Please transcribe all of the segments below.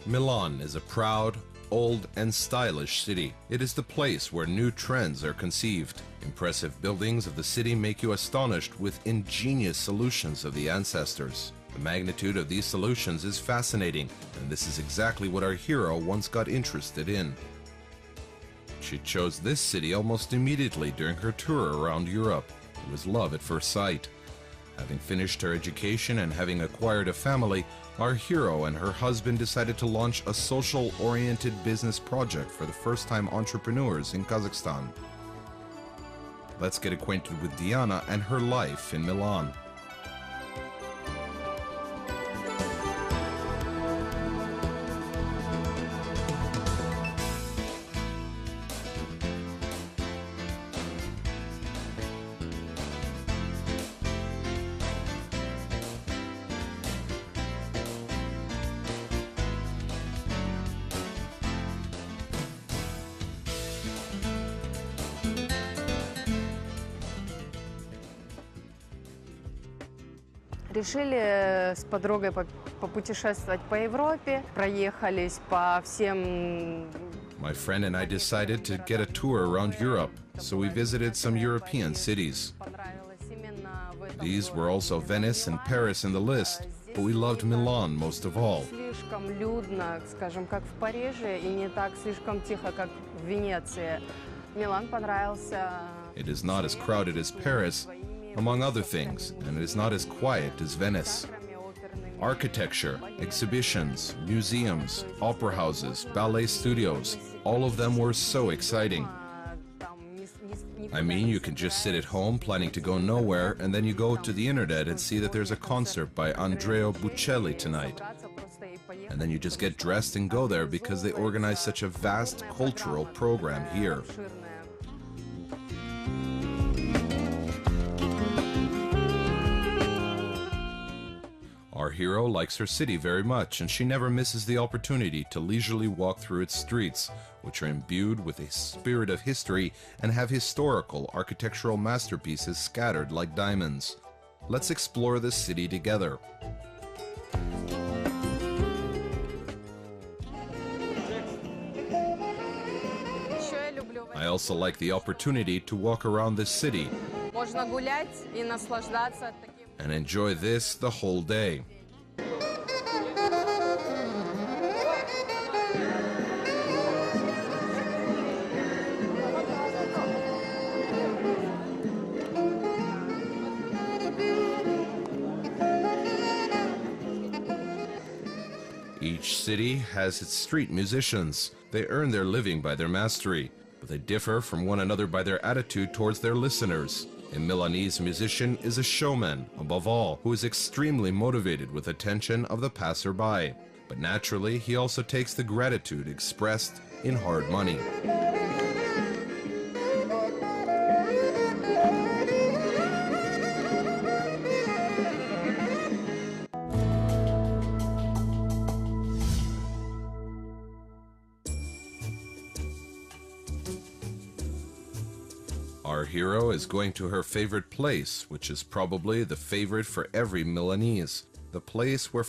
Milan is a proud, old and stylish city. It is the place where new trends are conceived. Impressive buildings of the city make you astonished with ingenious solutions of the ancestors. The magnitude of these solutions is fascinating, and this is exactly what our hero once got interested in. She chose this city almost immediately during her tour around Europe. It was love at first sight. Having finished her education and having acquired a family, our hero and her husband decided to launch a social-oriented business project for the first-time entrepreneurs in Kazakhstan. Let's get acquainted with Diana and her life in Milan. Решили с подругой попутешествовать по Европе, проехались по всем. My friend and I decided to get a tour around Europe, so we visited some European cities. These were also Venice and Paris in the list, but we loved Milan most of all. Слишком людно, скажем, как в Париже, и не так слишком тихо, как в Венеции. Милан понравился. It is not as crowded as Paris, among other things, and it is not as quiet as Venice. Architecture, exhibitions, museums, opera houses, ballet studios, all of them were so exciting. I mean, you can just sit at home planning to go nowhere, and then you go to the internet and see that there's a concert by Andrea Bocelli tonight. And then you just get dressed and go there because they organize such a vast cultural program here. Our hero likes her city very much, and she never misses the opportunity to leisurely walk through its streets, which are imbued with a spirit of history and have historical architectural masterpieces scattered like diamonds. Let's explore this city together. I also like the opportunity to walk around this city and enjoy this the whole day. Each city has its street musicians. They earn their living by their mastery, but they differ from one another by their attitude towards their listeners. A Milanese musician is a showman, above all, who is extremely motivated with attention of the passerby. But naturally, he also takes the gratitude expressed in hard money. Our hero is going to her favorite place, which is probably the favorite for every Milanese. The place where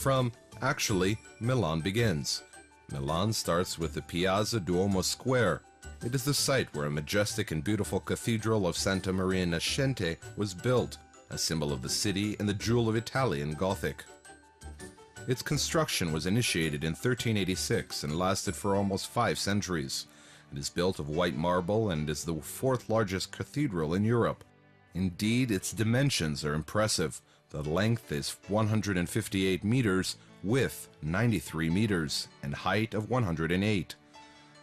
actually, Milan begins. Milan starts with the Piazza Duomo Square. It is the site where a majestic and beautiful cathedral of Santa Maria Nascente was built, a symbol of the city and the jewel of Italian Gothic. Its construction was initiated in 1386 and lasted for almost 5 centuries. It is built of white marble and is the 4th largest cathedral in Europe. Indeed, its dimensions are impressive. The length is 158 meters, width 93 meters, and height of 108.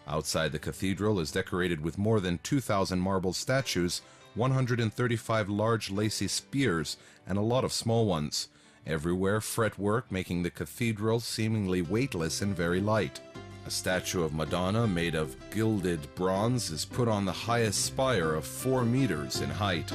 Outside the cathedral is decorated with more than 2,000 marble statues, 135 large lacy spears, and a lot of small ones. Everywhere fretwork making the cathedral seemingly weightless and very light. A statue of Madonna made of gilded bronze is put on the highest spire of 4 meters in height.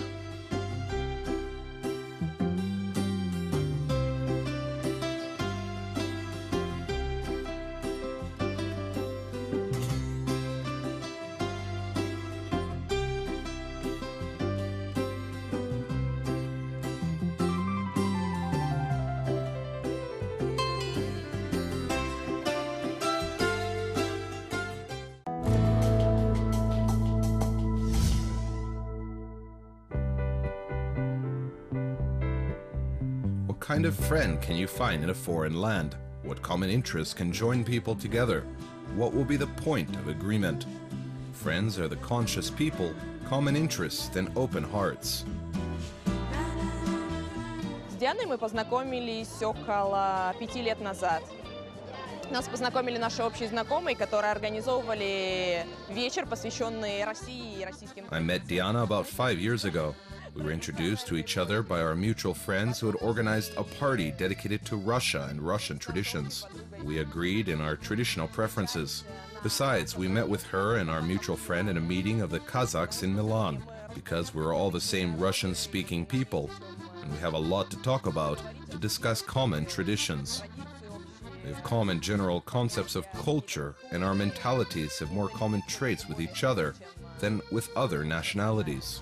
kind of friend can you find in a foreign land? What common interests can join people together? What will be the point of agreement? Friends are the conscious people, common interests and open hearts. С Дианой мы познакомились около 5 лет назад. Нас познакомили наши общие знакомые, которые организовывали вечер, посвященный России и российским. I met Diana about 5 years ago. We were introduced to each other by our mutual friends who had organized a party dedicated to Russia and Russian traditions. We agreed in our traditional preferences. Besides, we met with her and our mutual friend in a meeting of the Kazakhs in Milan, because we're all the same Russian-speaking people, and we have a lot to talk about, to discuss common traditions. We have common general concepts of culture, and our mentalities have more common traits with each other than with other nationalities.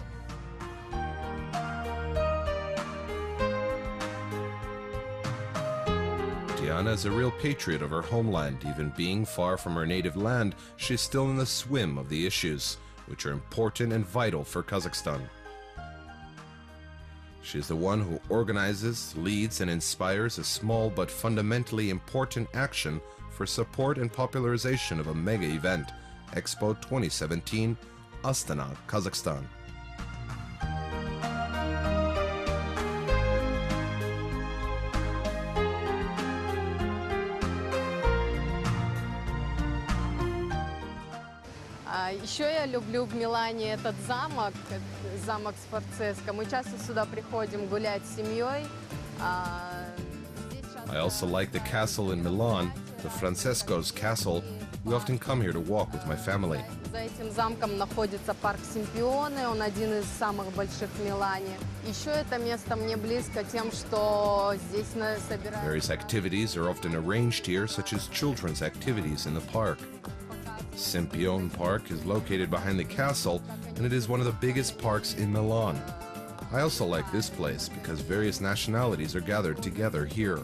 Diana is a real patriot of her homeland. Even being far from her native land, she's still in the swim of the issues, which are important and vital for Kazakhstan. She is the one who organizes, leads, and inspires a small but fundamentally important action for support and popularization of a mega event, Expo 2017, Astana, Kazakhstan. Еще я люблю в Милане этот замок, замок Сфорцеско. Мы часто сюда приходим гулять с семьей. I also like the castle in Milan, the Francesco's Castle. We often come here to walk with my family. За этим замком находится парк Симпионы, он один из самых больших в Милане. Еще это место мне близко тем, что здесь собираются... Various activities are often arranged here, such as children's activities in the park. Sempione Park is located behind the castle, and it is one of the biggest parks in Milan. I also like this place because various nationalities are gathered together here.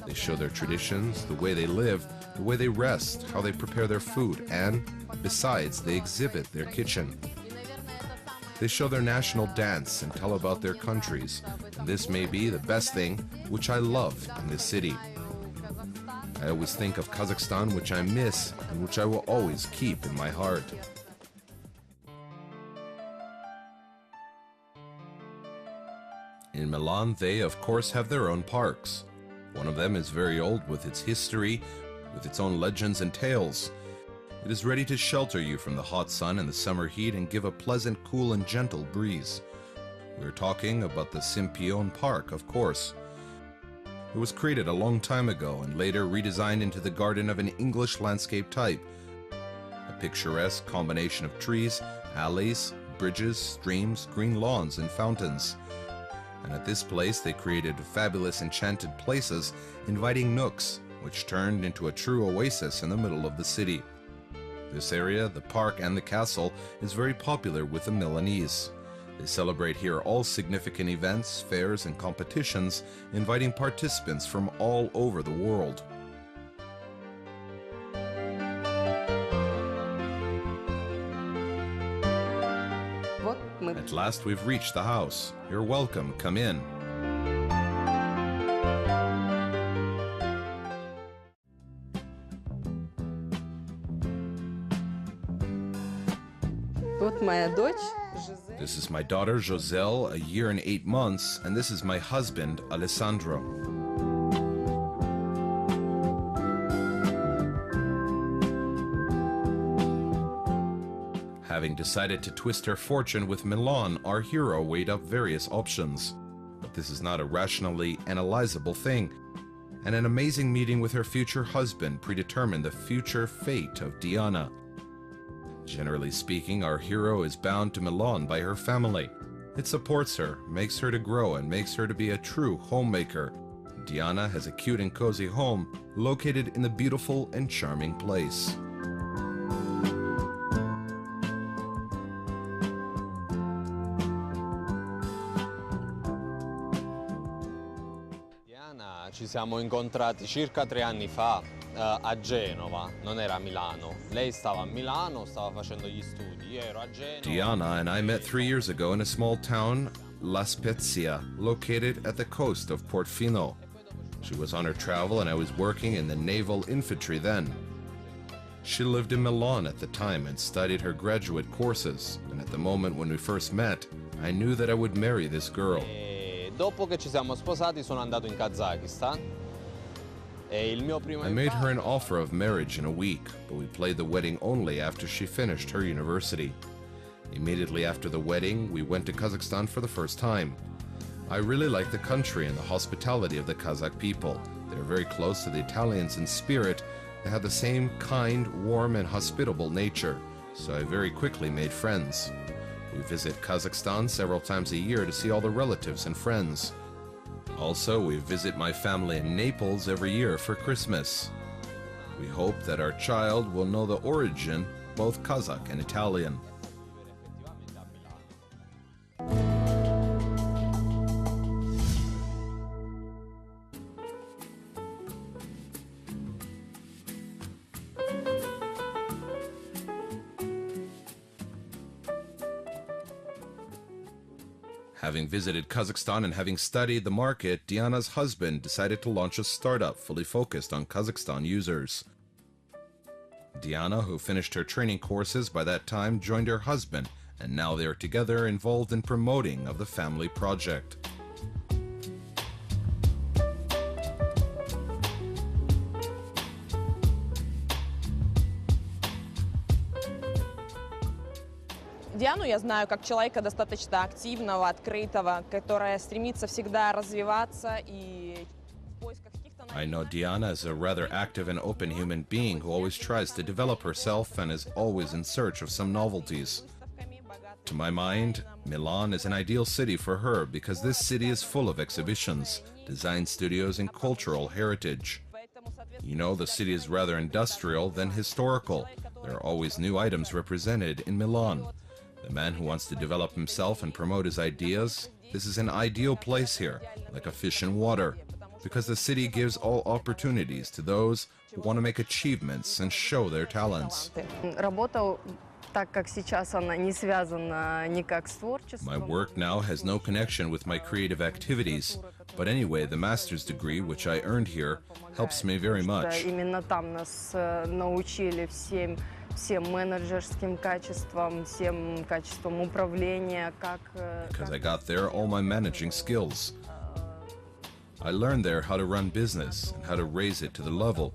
They show their traditions, the way they live, the way they rest, how they prepare their food, and, besides, they exhibit their kitchen. They show their national dance and tell about their countries, and this may be the best thing which I love in this city. I always think of Kazakhstan, which I miss and which I will always keep in my heart. In Milan, they, of course, have their own parks. One of them is very old with its history, with its own legends and tales. It is ready to shelter you from the hot sun and the summer heat and give a pleasant, cool, and gentle breeze. We're talking about the Sempione Park, of course. It was created a long time ago and later redesigned into the garden of an English landscape type. A picturesque combination of trees, alleys, bridges, streams, green lawns, and fountains. And at this place they created fabulous enchanted places, inviting nooks, which turned into a true oasis in the middle of the city. This area, the park and the castle, is very popular with the Milanese. They celebrate here all significant events, fairs, and competitions, inviting participants from all over the world. At last we've reached the house. You're welcome, come in. Тут моя дочь. This is my daughter, Joselle, a year and 8 months, and this is my husband, Alessandro. Having decided to twist her fortune with Milan, our hero weighed up various options. But this is not a rationally analyzable thing. And an amazing meeting with her future husband predetermined the future fate of Diana. Generally speaking, our hero is bound to Milan by her family. It supports her, makes her to grow, and makes her to be a true homemaker. Diana has a cute and cozy home located in the beautiful and charming place. Diana, ci siamo incontrati circa 3 anni fa a Genova, non era a Milano. Lei stava a Milano, stava facendo gli studi, io ero a Genova. Diana and I met 3 years ago in a small town La Spezia, located at the coast of Portofino. She was on her travel and I was working in the naval infantry then. She lived in Milan at the time and studied her graduate courses, and at the moment when we first met, I knew that I would marry this girl. Dopo che ci siamo sposati sono andato in Kazakistan. I made her an offer of marriage in a week, but we played the wedding only after she finished her university. Immediately after the wedding, we went to Kazakhstan for the first time. I really like the country and the hospitality of the Kazakh people. They're very close to the Italians in spirit. They have the same kind, warm, and hospitable nature, so I very quickly made friends. We visit Kazakhstan several times a year to see all the relatives and friends. Also, we visit my family in Naples every year for Christmas. We hope that our child will know the origin, both Kazakh and Italian. Having visited Kazakhstan and having studied the market, Diana's husband decided to launch a startup fully focused on Kazakhstan users. Diana, who finished her training courses by that time, joined her husband, and now they are together involved in promoting of the family project. Диану я знаю как человека достаточно активного, открытого, которая стремится всегда развиваться и в поисках каких-то... I know Diana as a rather active and open human being who always tries to develop herself and is always in search of some novelties. To my mind, Milan is an ideal city for her because this city is full of exhibitions, design studios, and cultural heritage. You know, the city is rather industrial than historical. There are always new items represented in Milan. The man who wants to develop himself and promote his ideas, this is an ideal place here, like a fish in water, because the city gives all opportunities to those who want to make achievements and show their talents. My work now has no connection with my creative activities, but anyway, the master's degree, which I earned here, helps me very much. Because I got there all my managing skills. I learned there how to run business and how to raise it to the level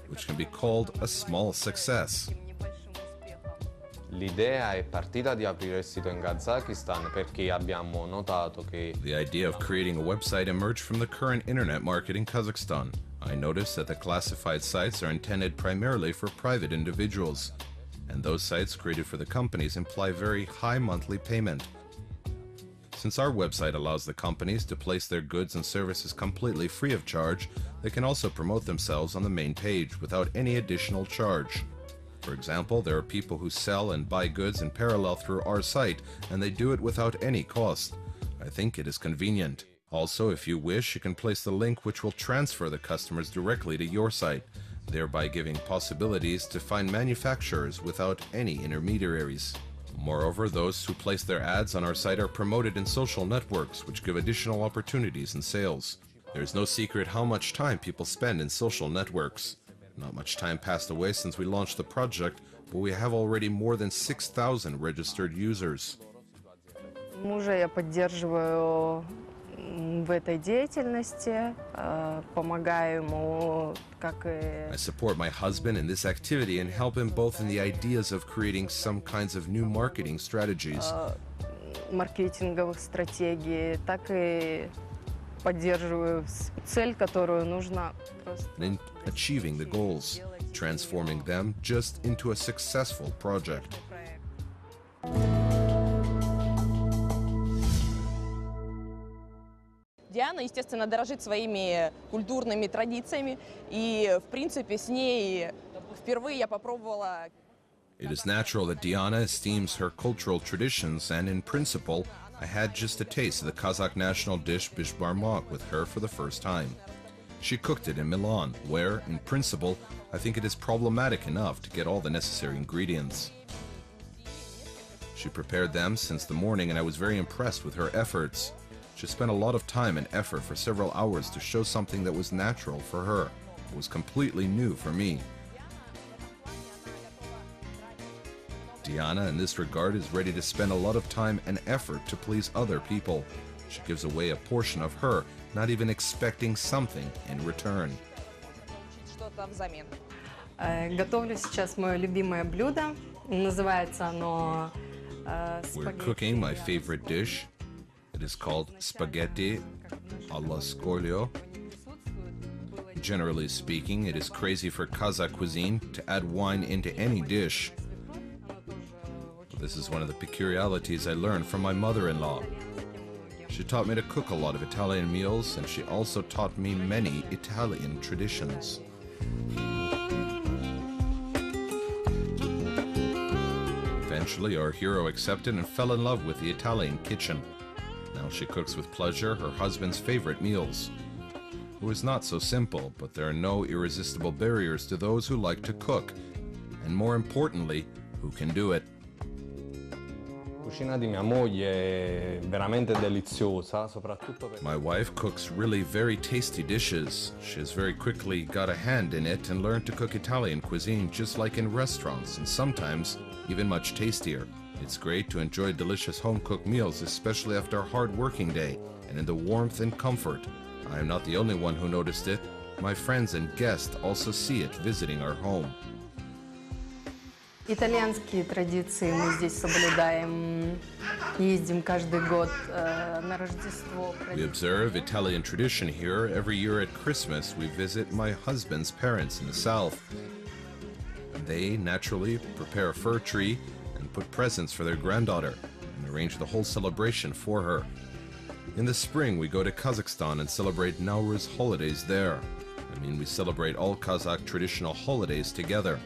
which can be called a small success. L'idea è partita di aprire il sito in Kazakistan perché abbiamo notato che... The idea of creating a website emerged from the current internet market in Kazakhstan. I noticed that the classified sites are intended primarily for private individuals, and those sites created for the companies imply very high monthly payment. Since our website allows the companies to place their goods and services completely free of charge, they can also promote themselves on the main page without any additional charge. For example, there are people who sell and buy goods in parallel through our site, and they do it without any cost. I think it is convenient. Also, if you wish, you can place the link which will transfer the customers directly to your site, thereby giving possibilities to find manufacturers without any intermediaries. Moreover, those who place their ads on our site are promoted in social networks, which give additional opportunities in sales. There is no secret how much time people spend in social networks. Not much time passed away since we launched the project, but we have already more than 6,000 registered users. Мужа я поддерживаю в этой деятельности, помогаю ему, как и... I support my husband in this activity and help him both in the ideas of creating some kinds of new marketing strategies. маркетинговых стратегий, так и поддерживаю цель, которую нужно просто... In achieving the goals, transforming them just into a successful project. Диана, естественно, дорожит своими культурными традициями, и, в принципе, с ней впервые я попробовала... It is natural that Diana esteems her cultural traditions, and in principle, I had just a taste of the Kazakh national dish bishbarmak with her for the first time. She cooked it in Milan, where, in principle, I think it is problematic enough to get all the necessary ingredients. She prepared them since the morning, and I was very impressed with her efforts. She spent a lot of time and effort for several hours to show something that was natural for her. It was completely new for me. Diana, in this regard, is ready to spend a lot of time and effort to please other people. She gives away a portion of her, not even expecting something in return. Что-то взамен. Готовлю сейчас мое любимое блюдо. Называется оно We're cooking my favorite dish. It is called spaghetti alla scoglio. Generally speaking, it is crazy for Kazakh cuisine to add wine into any dish. This is one of the peculiarities I learned from my mother-in-law. She taught me to cook a lot of Italian meals, and she also taught me many Italian traditions. Eventually, our hero accepted and fell in love with the Italian kitchen. Now she cooks with pleasure her husband's favorite meals. It was not so simple, but there are no irresistible barriers to those who like to cook, and more importantly, who can do it. La cucina di mia moglie è veramente deliziosa, soprattutto perché My wife cooks really very tasty dishes. She has very quickly got a hand in it and learned to cook Italian cuisine just like in restaurants, and sometimes even much tastier. It's great to enjoy delicious home-cooked meals, especially after a hard working day, and in the warmth and comfort. I am not the only one who noticed it. My friends and guests also see it visiting our home. Итальянские традиции мы здесь соблюдаем. Ездим каждый год на Рождество. We observe Italian tradition here. Every year at Christmas, we visit my husband's parents in the south. They naturally prepare a fir tree and put presents for their granddaughter and arrange the whole celebration for her. In the spring, we go to Kazakhstan and celebrate Nowruz holidays there. I mean, we celebrate all Kazakh traditional holidays together.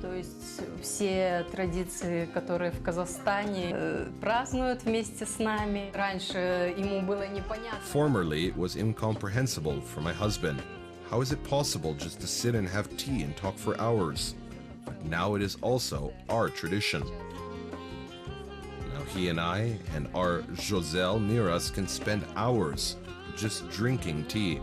То есть все традиции, которые в Казахстане, празднуют вместе с нами. Раньше ему было непонятно. Formerly, it was incomprehensible for my husband. How is it possible just to sit and have tea and talk for hours? But now it is also our tradition. Now he and I and our Joselle near us can spend hours just drinking tea.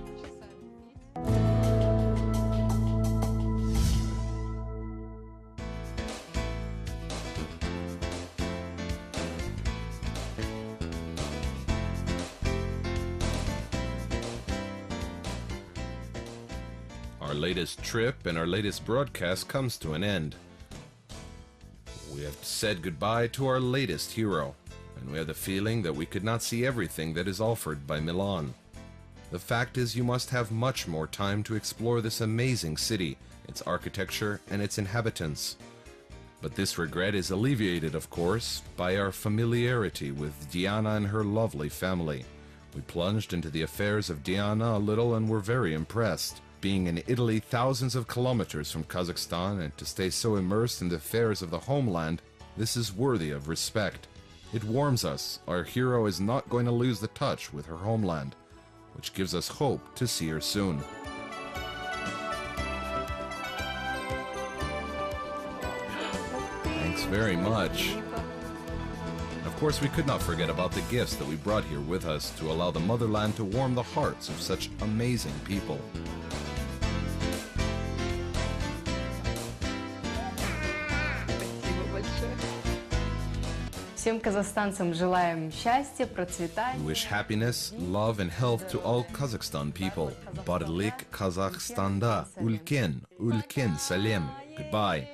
Our latest trip and our latest broadcast comes to an end. We have said goodbye to our latest hero, and we have the feeling that we could not see everything that is offered by Milan. The fact is, you must have much more time to explore this amazing city, its architecture, and its inhabitants. But this regret is alleviated, of course, by our familiarity with Diana and her lovely family. We plunged into the affairs of Diana a little and were very impressed. Being in Italy thousands of kilometers from Kazakhstan and to stay so immersed in the affairs of the homeland, this is worthy of respect. It warms us our hero is not going to lose the touch with her homeland, which gives us hope to see her soon. Thanks very much. Of course, we could not forget about the gifts that we brought here with us to allow the motherland to warm the hearts of such amazing people. Всем казахстанцам желаем счастья, процветания. We wish happiness, love, and health to all Kazakhstan people. Barlik Kazakhstanda. Ulken salem. Goodbye.